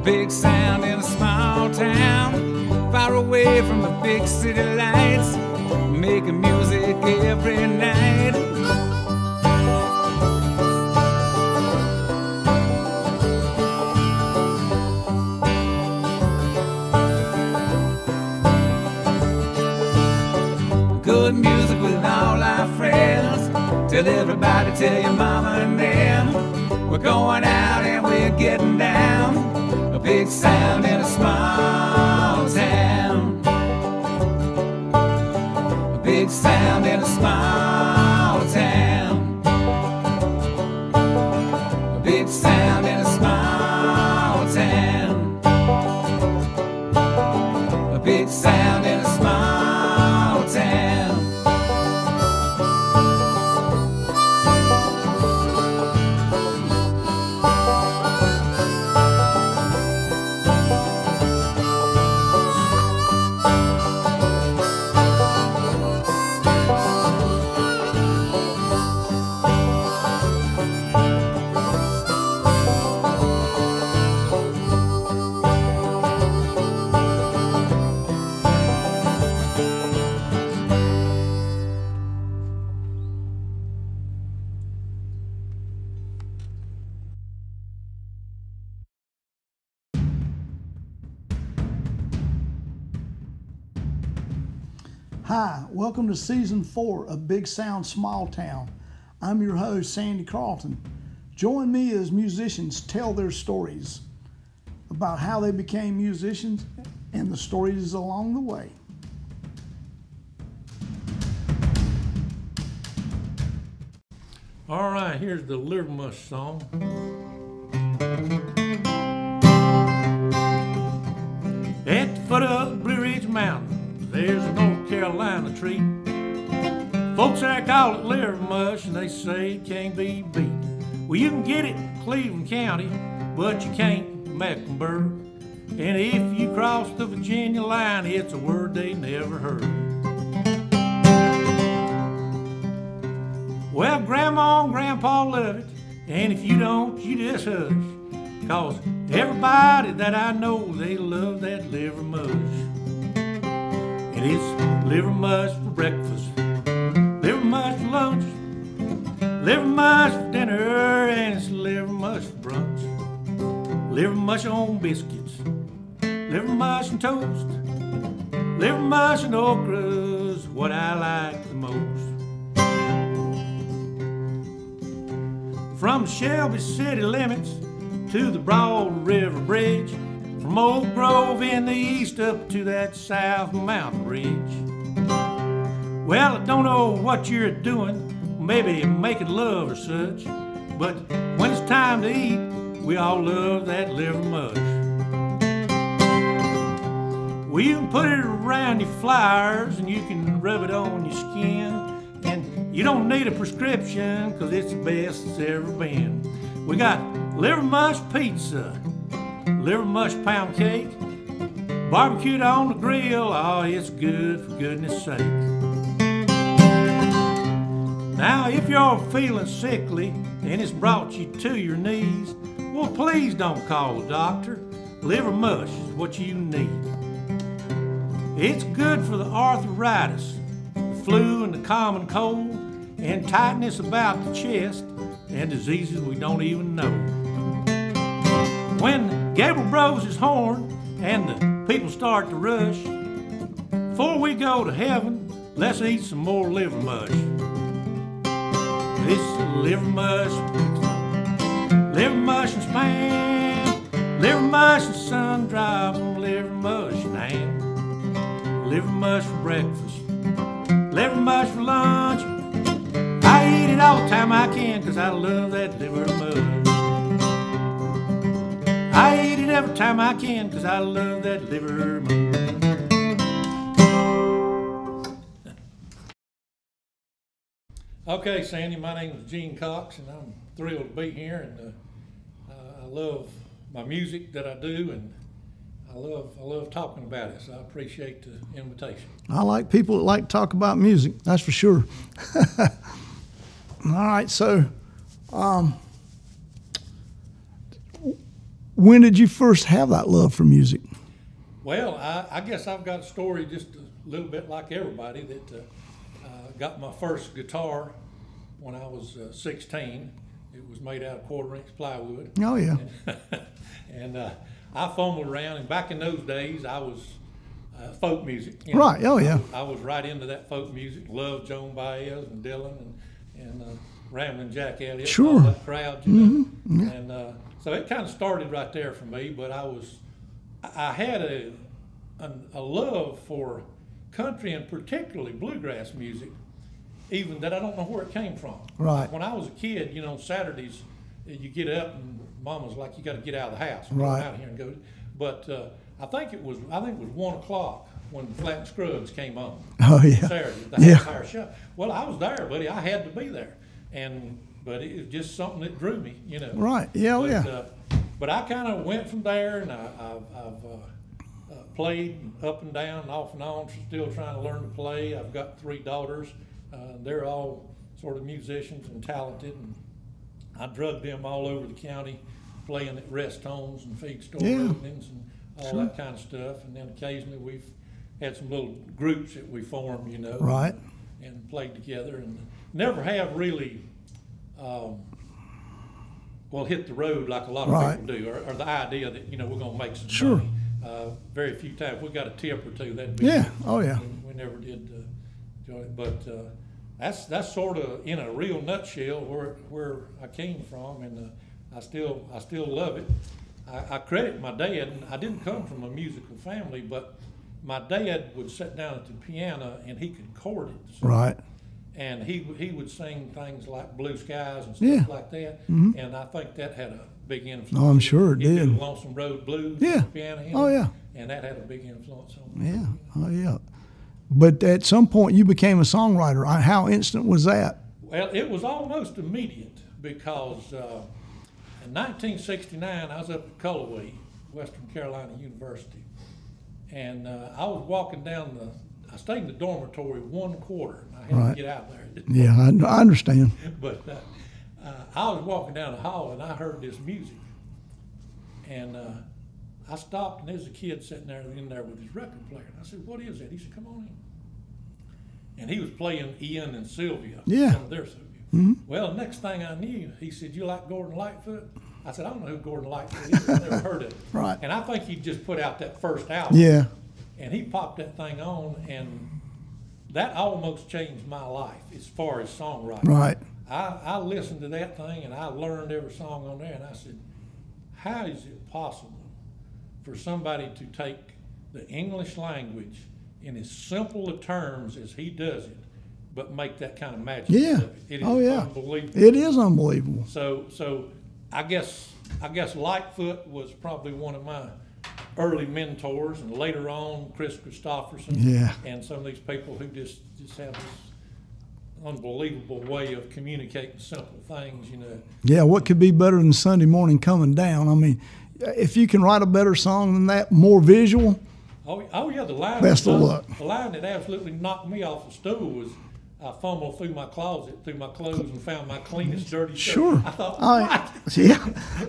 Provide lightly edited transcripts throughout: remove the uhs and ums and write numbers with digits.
big sound in a small town, far away from the big city lights, making music every night. Good music with all our friends. Tell everybody, tell your mama and them, we're going out and we're getting down. A big sound in a small town. A big sound in a small town. A big sound in a small town. A big sound in a small town. Hi, welcome to Season 4 of Big Sound Small Town. I'm your host, Sandy Carlton. Join me as musicians tell their stories about how they became musicians and the stories along the way. All right, here's the Liver Mush song. At the foot of the Blue Ridge Mountain, there's a North Carolina tree. Folks there call it liver mush, and they say it can't be beat. Well, you can get it in Cleveland County, but you can't in Mecklenburg. And if you cross the Virginia line, it's a word they never heard. Well, Grandma and Grandpa love it, and if you don't, you just hush. 'Cause everybody that I know, they love that liver mush. And it's liver mush for breakfast, liver mush for lunch, liver mush for dinner, and it's liver mush for brunch. Liver mush on biscuits, liver mush and toast, liver mush and okra's what I like the most. From Shelby city limits to the Broad River Bridge, from Oak Grove in the east up to that South Mountain Ridge. Well, I don't know what you're doing, maybe making love or such, but when it's time to eat, we all love that liver mush. Well, you can put it around your flowers and you can rub it on your skin, and you don't need a prescription 'cause it's the best it's ever been. We got liver mush pizza, liver mush pound cake, barbecued on the grill, oh, it's good for goodness sake. Now, if you're feeling sickly and it's brought you to your knees, well, please don't call the doctor. Liver mush is what you need. It's good for the arthritis, the flu and the common cold, and tightness about the chest, and diseases we don't even know. When Gabriel blows his horn and the people start to rush, before we go to heaven, let's eat some more liver mush. This is liver mush, liver mush and spam, liver mush and sun-dried, liver mush and ham, liver mush for breakfast, liver mush for lunch. I eat it all the time I can 'cause I love that liver mush. I eat it every time I can 'cause I love that liver mush. Okay, Sandy, my name is Gene Cox, and I'm thrilled to be here, and I love my music that I do, and I love talking about it, so I appreciate the invitation. I like people that like to talk about music, that's for sure. All right, so When did you first have that love for music? Well, I guess I've got a story just a little bit like everybody that got my first guitar when I was 16. It was made out of quarter-inch plywood. Oh, yeah. And I fumbled around, and back in those days, I was folk music. Right, oh, yeah. I was right into that folk music, loved Joan Baez and Dylan and Ramblin' Jack Elliott, sure. all that crowd, you know. Yeah. And so it kind of started right there for me, but I had a love for country and particularly bluegrass music, even that I don't know where it came from. Right. When I was a kid, you know, Saturdays you get up and Mama's like, you got to get out of the house, right, out of here and go. But I think it was 1 o'clock when Flat and Scruggs came on. Oh, yeah. Saturday, the yeah. half-hour show. Well, I was there, buddy. I had to be there, but it was just something that drew me, you know. Right. Yeah. But, yeah. But I kind of went from there, and I've played up and down, off and on, still trying to learn to play. I've got 3 daughters. They're all sort of musicians and talented, and I drug them all over the county, playing at rest homes and feed store openings and all that kind of stuff. And then occasionally we've had some little groups that we formed, you know, right, and played together, and never have really hit the road like a lot of people do, or the idea that, you know, we're going to make some money. Very few times. We got a tip or two. That'd be oh yeah. We never did join it, but that's sort of in a real nutshell where I came from, and I still love it. I credit my dad. I didn't come from a musical family, but my dad would sit down at the piano and he could chord it. So, right. And he would sing things like Blue Skies and stuff like that. Mm-hmm. And I think that had a big influence. Oh, I'm sure it He did. Lonesome Road Blues. Yeah. Piano. Oh, yeah. And that had a big influence on me. Yeah. Oh, yeah. But at some point you became a songwriter. How instant was that? Well, it was almost immediate because in 1969 I was up at Cullowhee, Western Carolina University, and I was walking down I stayed in the dormitory 1 quarter. I had to get out there. Yeah, I understand. But I was walking down the hall and I heard this music, and I stopped, and there's a kid sitting there in there with his record player. And I said, "What is that?" He said, "Come on in." And he was playing Ian and Sylvia. Yeah. Some of their Sylvia. Mm-hmm. Well, next thing I knew, he said, "You like Gordon Lightfoot?" I said, "I don't know who Gordon Lightfoot is. I've never heard of it." Right. And I think he just put out that first album. Yeah. And he popped that thing on, and that almost changed my life as far as songwriting. Right. I listened to that thing, and I learned every song on there, and I said, how is it possible for somebody to take the English language in as simple a terms as he does it, but make that kind of magic? Yeah. It is unbelievable. It is unbelievable. So I guess Lightfoot was probably one of my early mentors, and later on Chris Christopherson and some of these people who just have this unbelievable way of communicating simple things, you know. Yeah, what could be better than Sunday morning coming down? I mean, if you can write a better song than that, more visual. Oh yeah, the line. Best of luck. The line that absolutely knocked me off the stool was, I fumbled through my closet, through my clothes, and found my cleanest dirty shirt. Sure. I thought, what? Yeah.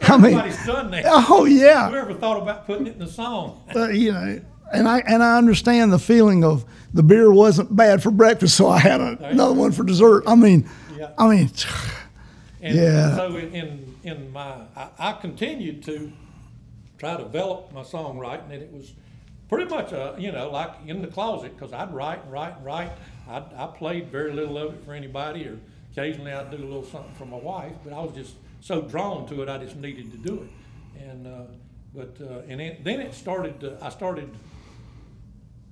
Everybody's done that. Oh yeah. Whoever thought about putting it in the song? You know, and I understand the feeling of the beer wasn't bad for breakfast, so I had another one for dessert. I mean. And so in my, I continued to try to develop my songwriting, and it was pretty much like in the closet, because I'd write. I played very little of it for anybody, or occasionally I'd do a little something for my wife, but I was just so drawn to it, I just needed to do it. And then it started. I started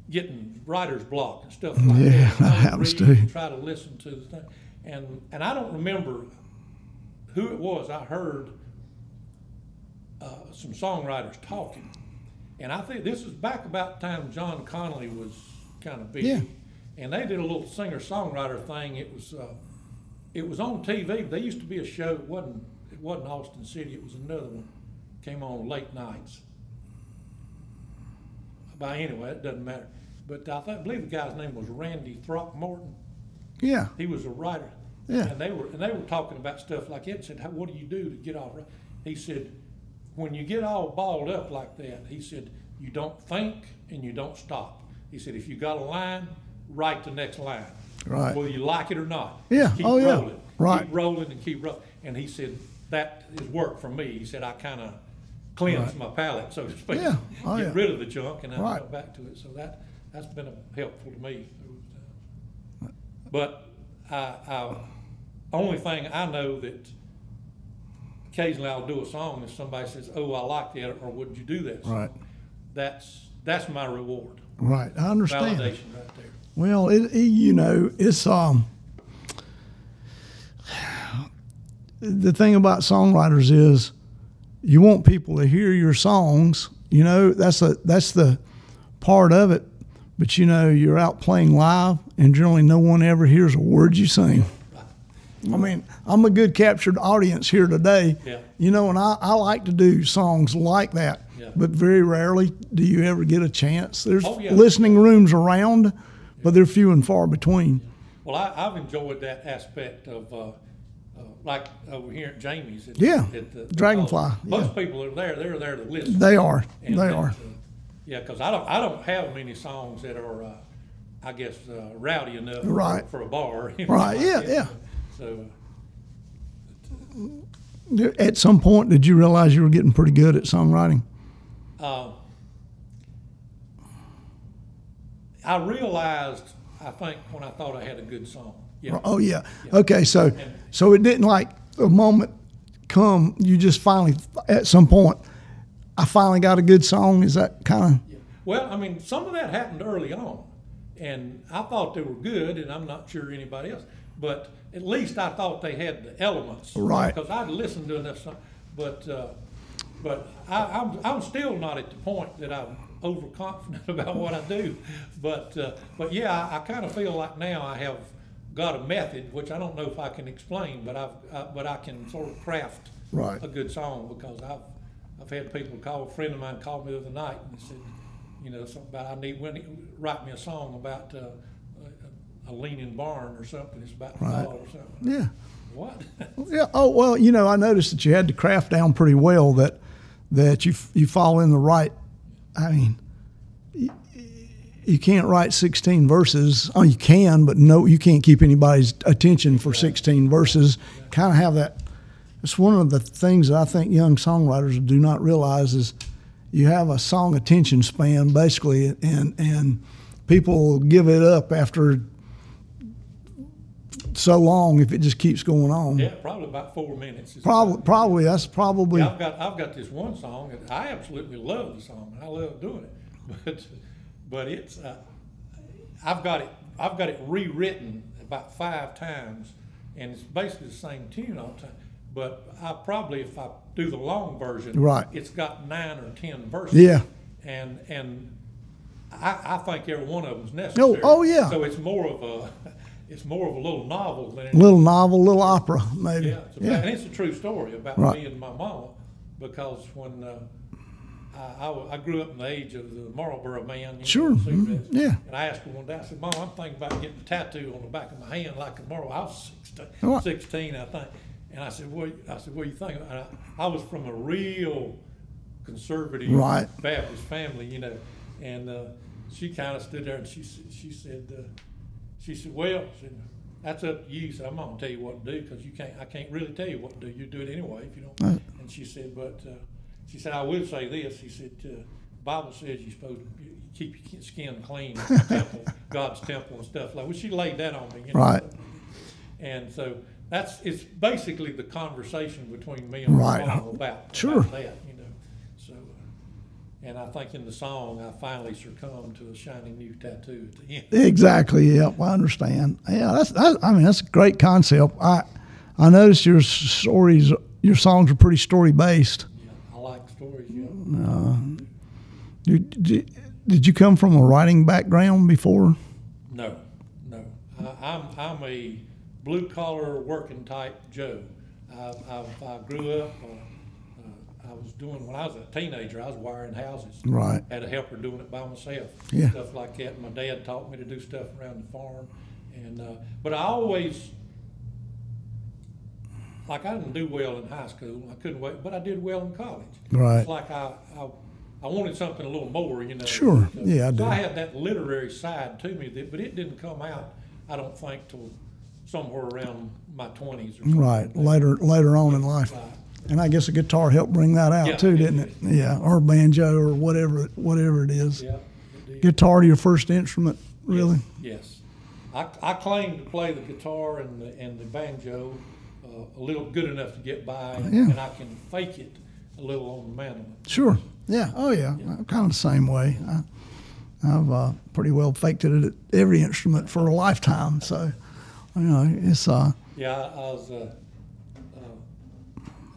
getting writer's block and stuff like that. Yeah, that happens too. Try to listen to the thing, and I don't remember who it was. I heard some songwriters talking, and I think this was back about the time John Connolly was kind of big. Yeah. And they did a little singer-songwriter thing. It was on TV. There used to be a show. It wasn't Austin City. It was another one. Came on late nights. But anyway, it doesn't matter. But I believe the guy's name was Randy Throckmorton. Yeah. He was a writer. Yeah. And they were talking about stuff like it. Said, "What do you do to get off?" He said, when you get all balled up like that, he said, you don't think and you don't stop. He said, if you got a line, write the next line. Right. Whether you like it or not. Yeah. Keep Oh, yeah. rolling. Right. Keep rolling and keep rolling. And he said, that is work for me. He said, I kind of cleansed my palate, so to speak. Yeah. Oh, Get yeah. rid of the junk, and I Right. go back to it. So that's been helpful to me. But only thing I know that occasionally I'll do a song and somebody says, "Oh, I like that," or "Would you do that song?" Right. That's my reward. Right. I understand. Validation right there. Well, it's the thing about songwriters is you want people to hear your songs. That's the part of it. But you're out playing live, and generally no one ever hears a word you sing. I mean, I'm a good captured audience here today. Yeah. And I like to do songs like that. Yeah. But very rarely do you ever get a chance. There's Yeah. listening rooms around, but they're few and far between. Well, I've enjoyed that aspect of, like over here at Jamie's. At the Dragonfly. Most people are there. They're there to listen. They are. And They are. Yeah, because I don't have many songs that are, I guess, rowdy enough Right. for a bar. Right. Yeah. that. Yeah. So. At some point, did you realize you were getting pretty good at songwriting? I realized, I think, when I thought I had a good song. Yeah. Oh yeah. Okay, so it didn't like the moment come. You just finally, at some point, I finally got a good song. Is that kind of? Yeah. Well, I mean, some of that happened early on, and I thought they were good, and I'm not sure anybody else. But at least I thought they had the elements, right? Because I'd listened to enough songs, but I'm still not at the point that I'm overconfident about what I do. But yeah, I kind of feel like now I have got a method, which I don't know if I can explain, but I can sort of craft a good song, because I've had people call. A friend of mine called me the other night and said, something about write me a song about a leaning barn or something. It's about the fall or something. Yeah. What? Yeah. Oh well, I noticed that you had the craft down pretty well. That you fall in the right. I mean, you can't write 16 verses. Oh, you can, but no, you can't keep anybody's attention for 16 verses. Kind of have that. It's one of the things that I think young songwriters do not realize is you have a song attention span basically, and people give it up after so long if it just keeps going on. Yeah, probably about 4 minutes. Probably that's probably. Yeah, I've got this one song that I absolutely love the song, and I love doing it, but it's I've got it rewritten about 5 times, and it's basically the same tune all the time. But I probably, if I do the long version, it's got 9 or 10 verses. Yeah. And I think every one of them's necessary. Oh yeah. So it's more of a little novel than little opera maybe. Yeah, and it's a true story about me and my mama, because when I grew up in the age of the Marlboro Man. Sure. Yeah. And I asked her one day, I said, "Mom, I'm thinking about getting a tattoo on the back of my hand like a Marlboro." I was 16, I think. And I said, "What do you think?" I was from a real conservative Baptist family, and she kind of stood there and she said, "Well, that's up to you. So I'm not gonna tell you what to do, because I can't really tell you what to do. You do it anyway if you don't." And she said, "But she said, I will say this." She said, "The Bible says you're supposed to keep your skin clean, temple, God's temple and stuff like." Well, she laid that on me, Right. And so it's basically the conversation between me and my mom about that, So, and I think in the song I finally succumbed to a shiny new tattoo at the end. Exactly. Yeah, I understand. Yeah, that's a great concept. I noticed your songs are pretty story based. Yeah, I like stories. Yeah. Did you come from a writing background before? No. I'm a blue collar working type Joe. I grew up. I was doing, when I was a teenager, I was wiring houses. Right. Had a helper doing it by myself. Yeah. Stuff like that. My dad taught me to do stuff around the farm, but I always like I didn't do well in high school. I couldn't wait, but I did well in college. Right. It's like I wanted something a little more, you know. Sure. So, Yeah, I do. So I had that literary side to me, but it didn't come out, I don't think, till somewhere around my 20s or something. Right. Later on in life. Right. And I guess a guitar helped bring that out Yeah, too, didn't it? Yeah. Or banjo or whatever it is. Yeah, it did. Guitar, your first instrument, really? Yes. I claim to play the guitar and the banjo a little good enough to get by, and I can fake it a little on the mandolin. Sure. Yeah. Oh, yeah. I'm kind of the same way. I've pretty well faked it at every instrument for a lifetime. So, you know, it's Yeah, I was.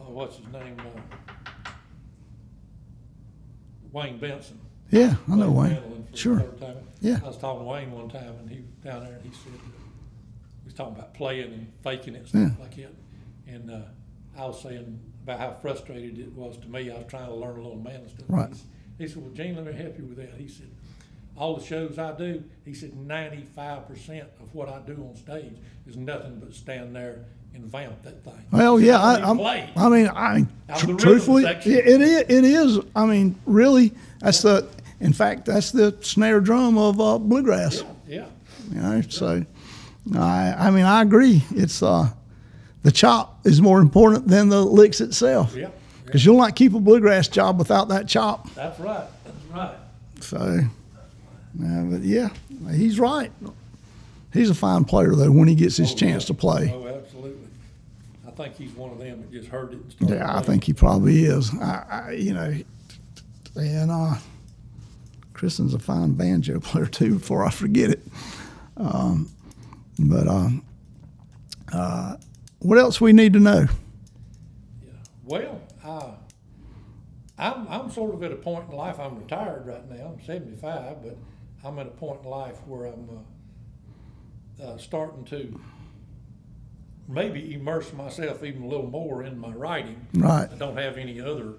What's his name? Wayne Benson. Yeah, I know Played Wayne. mandolin for the Sure. third time. Yeah. I was talking to Wayne one time, and he was down there, and he said he was talking about playing and faking it, stuff like that. And I was saying about how frustrated it was to me. I was trying to learn a little mandolin stuff. Right. He said, "Well, Gene, let me help you with that." He said, "All the shows I do," he said, 95% of what I do on stage is nothing but stand there and vamp that thing. Well, yeah, I I mean, Out the rhythm truthfully, section. it is. I mean, really, that's in fact, that's the snare drum of bluegrass. Yeah. You know, so I mean, I agree. It's the chop is more important than the licks itself. Yeah. Because you'll not keep a bluegrass job without that chop. That's right. That's right. So, but yeah, he's right. He's a fine player though when he gets his chance to play. Oh, absolutely. I think he's one of them that just heard it and started Yeah, I playing. think he probably is. You know, and Kristen's a fine banjo player too. Before I forget it, what else we need to know? Yeah. Well, I'm sort of at a point in life. I'm retired right now. I'm 75, but I'm at a point in life where I'm starting to maybe immerse myself even a little more in my writing. Right. I don't have any other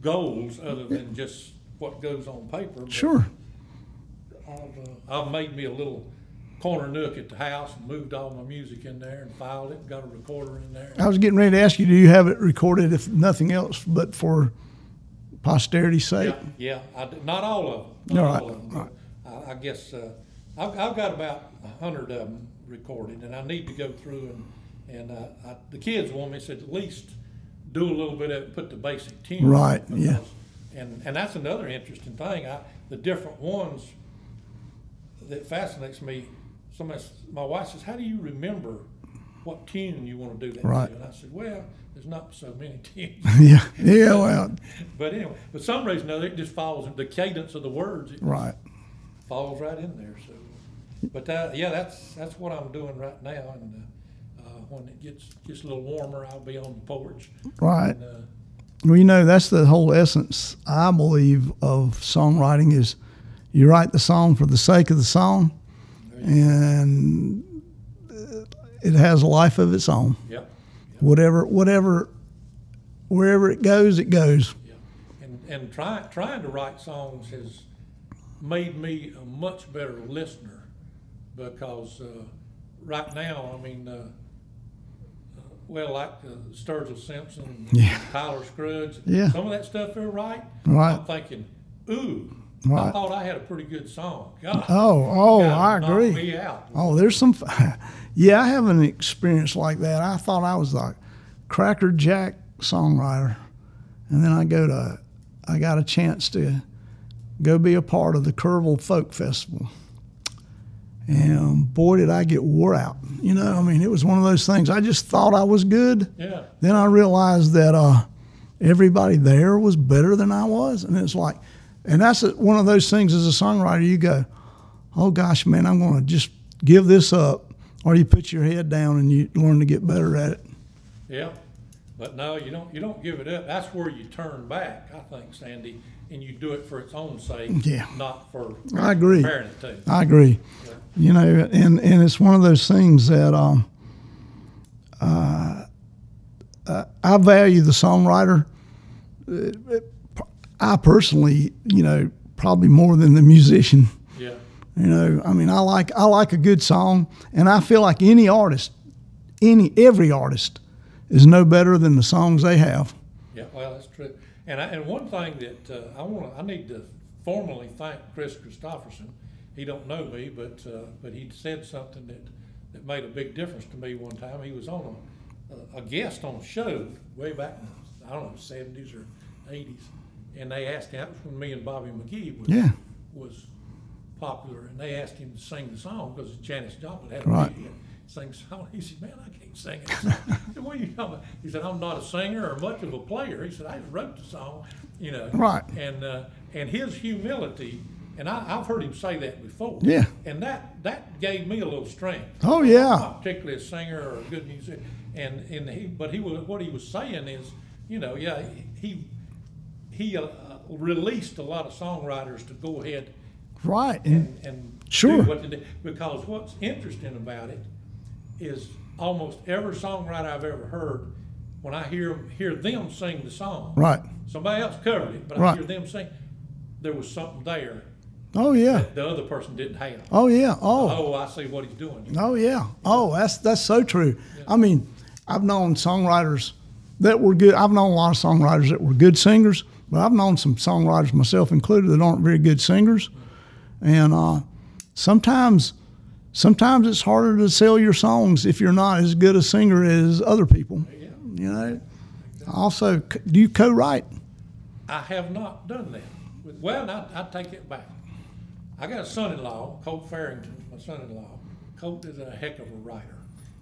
goals other than just what goes on paper. But Sure. I've made me a little corner nook at the house and moved all my music in there and filed it and got a recorder in there. I was getting ready to ask you, do you have it recorded, if nothing else, but for posterity's sake? Yeah, I do. Not all of them. All Not right, all of them. all right. I guess I've got about 100 of them recorded, and I need to go through and the kids want me, said, at least do a little bit of it, put the basic tune. Right, because, yeah. And that's another interesting thing. The different ones that fascinates me. My wife says, "How do you remember what tune you want to do that Right. to?" And I said, "Well, there's not so many tunes." Yeah, well, But anyway, for some reason or other, it just falls, the cadence of the words, it right. falls right in there. So, but yeah, that's what I'm doing right now. And when it gets a little warmer, I'll be on the porch. Right. And, Well, you know, that's the whole essence, I believe, of songwriting is you write the song for the sake of the song, and it has a life of its own. Yep. Wherever it goes, it goes. Yeah. And trying to write songs has made me a much better listener, because right now, I mean, like Sturgill Simpson, Yeah. Tyler Scruggs, Yeah. some of that stuff they're right. Right. I'm thinking, ooh, Right. I thought I had a pretty good song. God, Oh, God, I knocked agree. Me out. Oh, there's some. Yeah, I have an experience like that. I thought I was like Cracker Jack songwriter, and then I got a chance to go be a part of the Kerrville Folk Festival, and boy, did I get wore out. You know, I mean, it was one of those things. I just thought I was good. Yeah. Then I realized that everybody there was better than I was, and it's like, and that's one of those things as a songwriter. You go, oh gosh, man, I'm going to just give this up, or you put your head down and you learn to get better at it. Yeah. But no, you don't give it up. That's where you turn back, I think, Sandy, and you do it for its own sake, Yeah. not for I agree. comparing it to. I agree. Yeah. You know, and it's one of those things that I value the songwriter. I personally, you know, probably more than the musician. Yeah. You know, I mean, I like a good song, and I feel like every artist is no better than the songs they have. Yeah, well, that's true. And one thing that I need to formally thank Chris Christopherson. He don't know me, but he said something that made a big difference to me one time. He was on a guest on a show way back in, I don't know, 70s or 80s, and they asked him, that was when me and Bobby McGee was popular, and they asked him to sing the song because Janis Joplin had a video. Sing song. He said, "Man, I can't sing it." I said, "What are you talking about?" He said, "I'm not a singer or much of a player." He said, "I just wrote the song, you know." Right. And his humility, and I've heard him say that before. Yeah. And that gave me a little strength. Oh yeah. I'm not particularly a singer or a good musician, but what he was saying is, you know, yeah, he released a lot of songwriters to go ahead. Right. And sure. do what to do, because what's interesting about it is almost every songwriter I've ever heard, when I hear them sing the song, right, somebody else covered it, but I hear them sing, there was something there. Oh yeah. That the other person didn't have. Oh yeah. Oh. I see what he's doing. Oh yeah. Oh, that's so true. Yeah. I mean, I've known songwriters that were good. I've known a lot of songwriters that were good singers, but I've known some songwriters, myself included, that aren't very good singers, and sometimes it's harder to sell your songs if you're not as good a singer as other people. Yeah. You know. Also, do you co-write? I have not done that. Well, I take it back. I got a son-in-law, Colt Farrington, my son-in-law. Colt is a heck of a writer.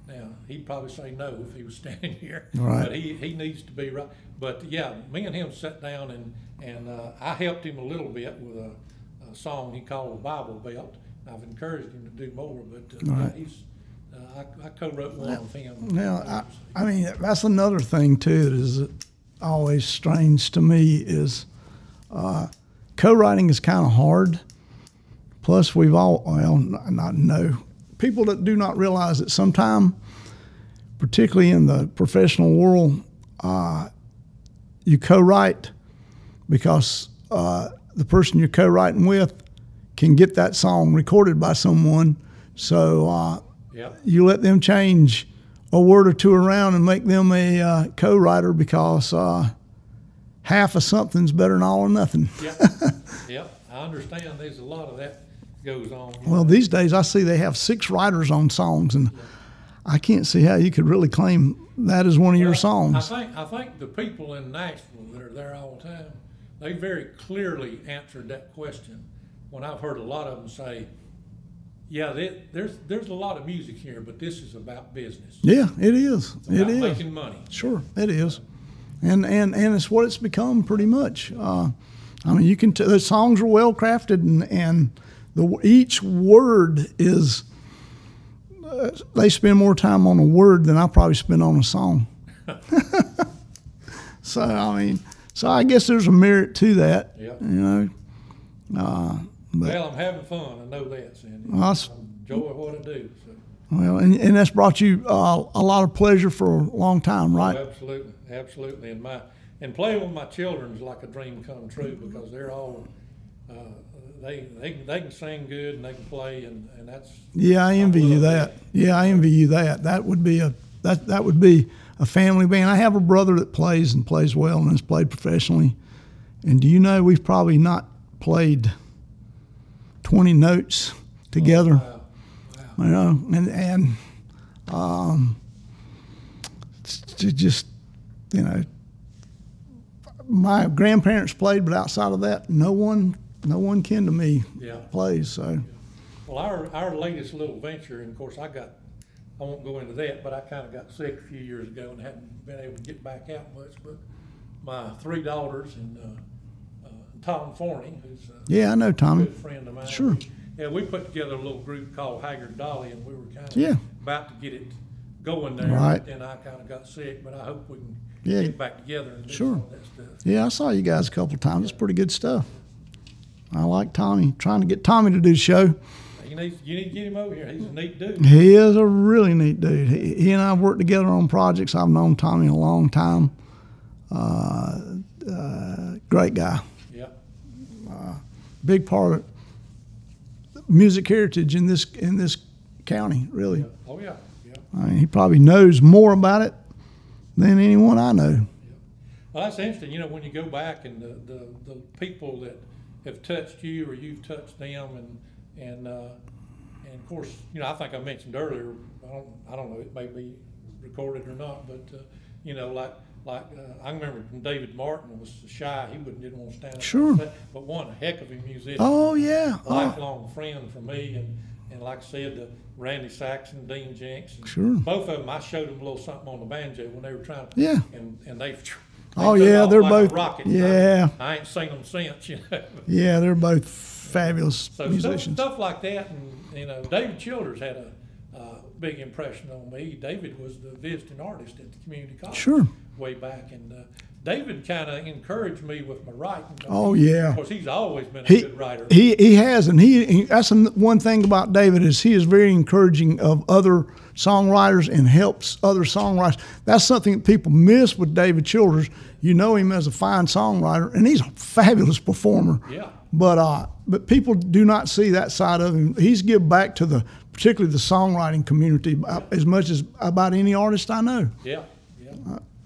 Now, he'd probably say no if he was standing here, right. But he needs to be right. But yeah, me and him sat down and I helped him a little bit with a song he called the Bible Belt. I've encouraged him to do more, but right. I co-wrote one with him. Now, I mean, that's another thing too that is always strange to me is co-writing is kind of hard. Plus, people that do not realize that sometimes, particularly in the professional world, you co-write because the person you're co-writing with can get that song recorded by someone. So you let them change a word or two around and make them a co-writer because half of something's better than all or nothing. Yep, I understand there's a lot of that goes on. Well, these days I see they have 6 writers on songs, and I can't see how you could really claim that is one of your songs. I think the people in Nashville that are there all the time, they very clearly answered that question. When I've heard a lot of them say, "Yeah, there's a lot of music here, but this is about business." Yeah, it is. It's about making money. Sure, it is, and it's what it's become pretty much. I mean, you can the songs are well crafted, and each word is. They spend more time on a word than I probably spend on a song. So I guess there's a merit to that. Yep. You know. Well, I'm having fun. I know that, Sandy. I enjoy what I do. So. Well, and that's brought you a lot of pleasure for a long time, right? Oh, absolutely. And playing with my children is like a dream come true because they're all they can sing good and they can play and that's. Yeah, I envy you that. Yeah, I envy you that. That would be a family band. I have a brother that plays well and has played professionally. And do you know we've probably not played 20 notes together. Oh, wow. You know, and just, you know, my grandparents played, but outside of that, no one kin to me plays. So, yeah. Well, our latest little venture, and of course I won't go into that, but I kind of got sick a few years ago and hadn't been able to get back out much. But my 3 daughters and Tom Forney, who's I know Tommy. A good friend of mine. Sure. We put together a little group called Haggard Dolly, and we were kind of about to get it going there. Right. But then I kind of got sick, but I hope we can get back together and do sure. some of that stuff. Yeah, I saw you guys a couple of times. It's pretty good stuff. I like Tommy. Trying to get Tommy to do the show. You need to get him over here. He's a neat dude. He is a really neat dude. He and I have worked together on projects. I've known Tommy a long time. Great guy. Yeah. Big part of music heritage in this county, really. Yeah. Oh yeah. I mean, he probably knows more about it than anyone I know. Well, that's interesting. You know, when you go back and the people that have touched you or you've touched them, and of course, you know, I think I mentioned earlier. I don't know. It may be recorded or not, but you know, like I remember when David Martin was shy. He didn't want to stand up. Sure. But one heck of a musician. Oh yeah. Lifelong friend for me, and like I said, Randy Saxon, Dean Jenks. Sure. Both of them, I showed them a little something on the banjo when they were trying to. Yeah. And they. Oh yeah, they're like both. A rocket. Yeah. I ain't seen them since. You know. Yeah, they're both fabulous musicians. Stuff like that, and you know, David Childers had a big impression on me. David was the visiting artist at the community college. Sure. Way back, and David kind of encouraged me with my writing. Oh yeah. Of course, he's always been a good writer. He has, and that's one thing about David is he is very encouraging of other songwriters and helps other songwriters. That's something that people miss with David Childers. You know him as a fine songwriter, and he's a fabulous performer. Yeah. But people do not see that side of him. He's give back to particularly the songwriting community as much as about any artist I know. Yeah.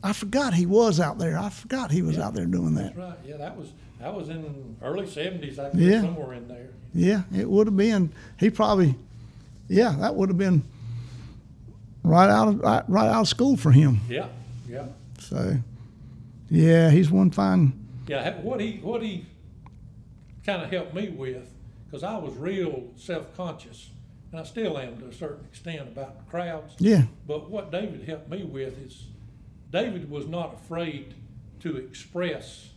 I forgot he was out there. I forgot he was out there doing that. That's right. Yeah, that was in the early '70s. I guess somewhere in there. Yeah, it would have been. He probably. Yeah, that would have been right out of school for him. Yeah. So, yeah, he's one fine. Yeah, what he kind of helped me with, because I was real self-conscious, and I still am to a certain extent about crowds. Yeah. But what David helped me with is David was not afraid to express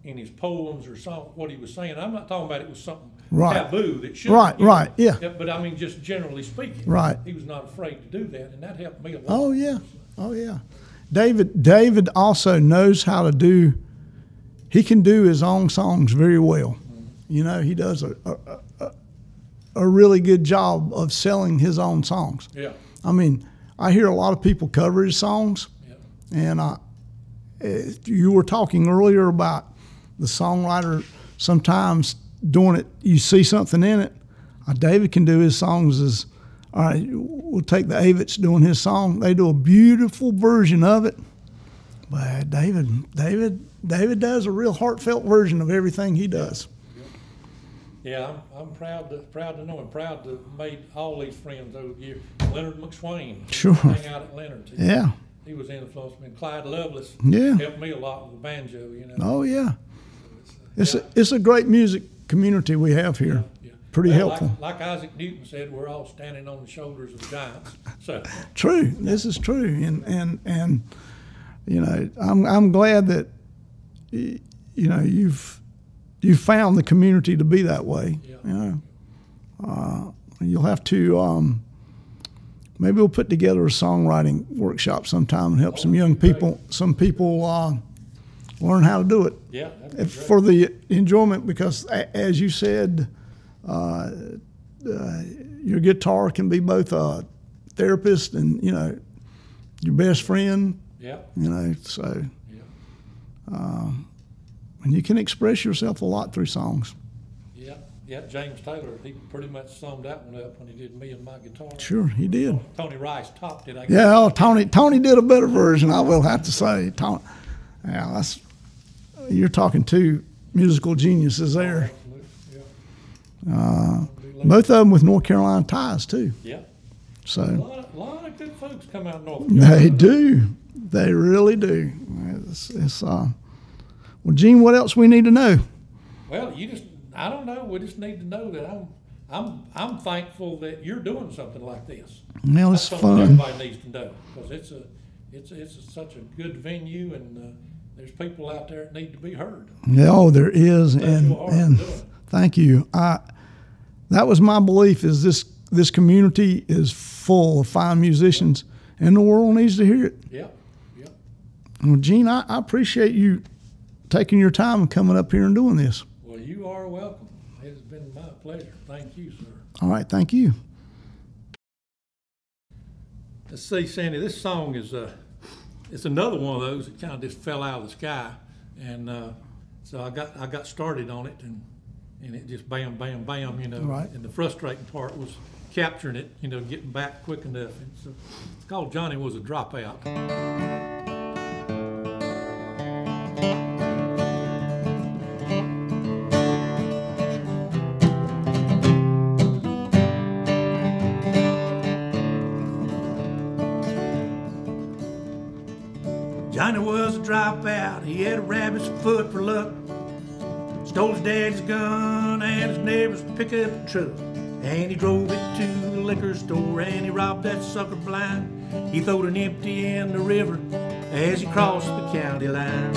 in his poems or what he was saying. I'm not talking about it was something taboo that should. Right. Yeah. But I mean, just generally speaking. Right. He was not afraid to do that, and that helped me a lot. Oh yeah. David also knows how to do. He can do his own songs very well. Mm-hmm. You know, he does a really good job of selling his own songs. Yeah. I mean, I hear a lot of people cover his songs, and you were talking earlier about the songwriter sometimes doing it. You see something in it. David can do his songs as, all right, we'll take the Avets doing his song. They do a beautiful version of it, but David does a real heartfelt version of everything he does. Yeah, I'm proud to know him. Proud to have made all these friends over the years. Leonard McSwain. Sure. Hang out at Leonard's. Yeah. He was influenced me. Clyde Lovelace. Yeah. Helped me a lot with the banjo. You know. Oh yeah. It's a great music community we have here. Yeah. Pretty helpful. Like Isaac Newton said, we're all standing on the shoulders of giants. So. True. This is true, and you know, I'm glad that you know you've found the community to be that way. Yeah. You know, you'll have to maybe we'll put together a songwriting workshop sometime and help some young people, learn how to do it. Yeah, for the enjoyment, because as you said, your guitar can be both a therapist and, you know, your best friend. Yeah. You know, so. Yeah. And you can express yourself a lot through songs. Yeah, James Taylor, he pretty much summed that one up when he did Me and My Guitar. Sure, he did. Tony Rice topped it, I guess. Yeah, Tony did a better version, I will have to say. Tony, yeah, you're talking two musical geniuses there. Both of them with North Carolina ties, too. Yeah. So a lot of good folks come out of North Carolina. They do. They really do. Well, Gene, what else we need to know? Well, I don't know. We just need to know that I'm thankful that you're doing something like this. Well, it's That's fun. Everybody needs to know, because it's such a good venue, and there's people out there that need to be heard. Yeah, there is, and thank you. That was my belief. Is this community is full of fine musicians, and the world needs to hear it. Yeah. Well, Gene, I appreciate you taking your time and coming up here and doing this. Well, you are welcome. It has been my pleasure. Thank you, sir. All right, thank you. Let's see, Sandy, this song is it's another one of those that kind of just fell out of the sky, and so I got started on it, and and it just bam, bam, bam, you know. Right. And the frustrating part was capturing it, you know, getting back quick enough. And so it's called Johnny Was a Dropout. Johnny was a dropout, he had a rabbit's foot for luck. Stole his daddy's gun and his neighbor's pickup truck. And he drove it to the liquor store and he robbed that sucker blind. He throwed an empty in the river as he crossed the county line.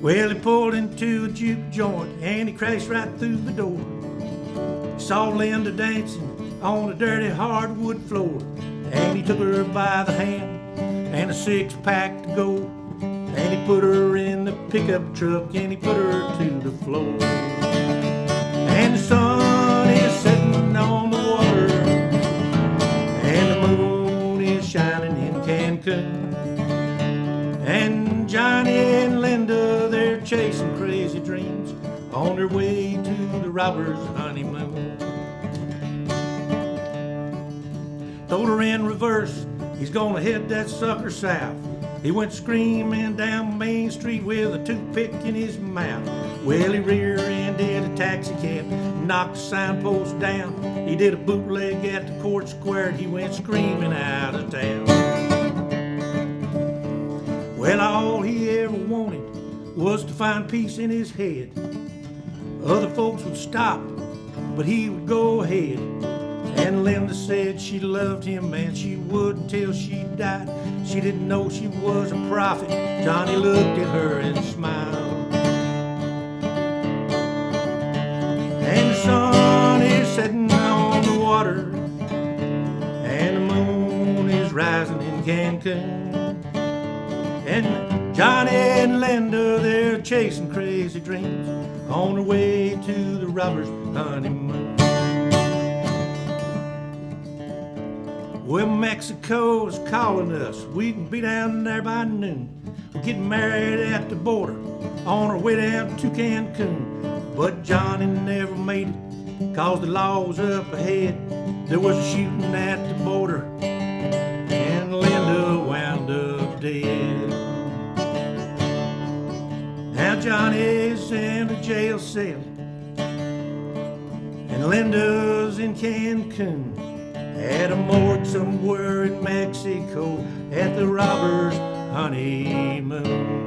Well, he pulled into a juke joint and he crashed right through the door. He saw Linda dancing on the dirty hardwood floor. And he took her by the hand and a 6-pack to go. And he put her in the pickup truck and he put her to the floor. And the sun is setting on the water and the moon is shining in Cancun. And Johnny and Linda, they're chasing crazy dreams on their way to the robber's honeymoon. Throwed her in reverse, he's gonna head that sucker south. He went screaming down Main Street with a toothpick in his mouth. Well, he rear-ended a taxi cab, knocked the signpost down. He did a bootleg at the court square and he went screaming out of town. Well, all he ever wanted was to find peace in his head. Other folks would stop, but he would go ahead. And Linda said she loved him and she would until she died. She didn't know she was a prophet. Johnny looked at her and smiled. And the sun is setting on the water and the moon is rising in Cancun. And Johnny and Linda, they're chasing crazy dreams on their way to the robber's honeymoon. Well, Mexico is calling us. We can be down there by noon. We're getting married at the border on our way down to Cancun. But Johnny never made it, 'cause the law was up ahead. There was a shooting at the border, and Linda wound up dead. Now Johnny's in a jail cell, and Linda's in Cancun. At a morgue somewhere in Mexico, at the robber's honeymoon.